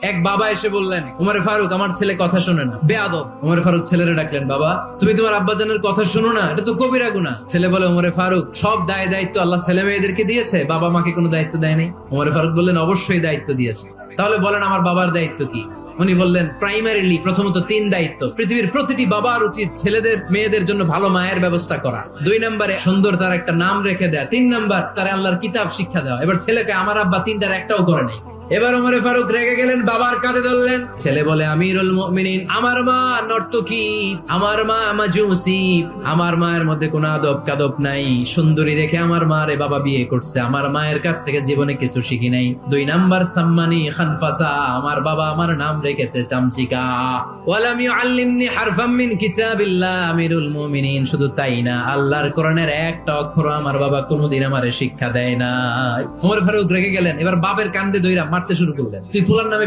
এক বাবা এসে বললেন, উমরে ফারুক আমার ছেলে কথা শোনে না, বেয়াদব। উমরে ফারুক ছেলেরে ডাকলেন, বাবা তুমি তোমার আব্বাজানের কথা শোনো না, এটা তো কবিরা গুনাহ। ছেলে বলে, উমরে ফারুক সব দায় দায়িত্ব আল্লাহ ছেলে মেয়েদেরকে দিয়েছে, বাবা মাকে কোনো দায়িত্ব দেয় নাই? উমরে ফারুক বললেন, অবশ্যই দায়িত্ব দিয়েছে। তাহলে বলেন আমার বাবার দায়িত্ব কি? উনি বললেন, প্রাইমারিলি প্রথমত 3 দায়িত্ব। পৃথিবীর প্রতিটি বাবার উচিত ছেলেদের মেয়েদের জন্য ভালো মায়ের ব্যবস্থা করা। 2 নম্বরে সুন্দর তার একটা নাম রেখে দেয়া। 3 নাম্বার তার আল্লাহর কিতাব শিক্ষা দেওয়া। এবার ছেলেকে আমার আব্বা 3টার একটাও করে নাই। এবার উমরে ফারুক রেগে গেলেন, বাবার কাঁধে ধরলেন। ছেলে বলে, আমিরুল মুমিনিন, আমার মা নর্তকী, আমার মা মাজুসি, আমার মায়ের মধ্যে কোনো আদব কাদব নাই, সুন্দরী দেখে আমার মা রে বাবা বিয়ে করছে, আমার মায়ের কাছ থেকে জীবনে কিছু শিখি নাই। 2 নাম্বার সাম্মানি খানফাসা, আমার বাবা আমার নাম রেখেছে চামচিকা। ওয়ালাম ইউআল্লিমনি হারফাম মিন কিতাবিল্লাহ, আমিরুল মুমিনিন, শুধু তাই না, আল্লাহর কোরআনের একটা অক্ষর আমার বাবা কোনোদিন আমারে শিক্ষা দেয় না। উমর ফারুক রেগে গেলেন, এবার বাপের কান্দে ধইরা মারতে শুরু করলেন। তুই ফুলার নামে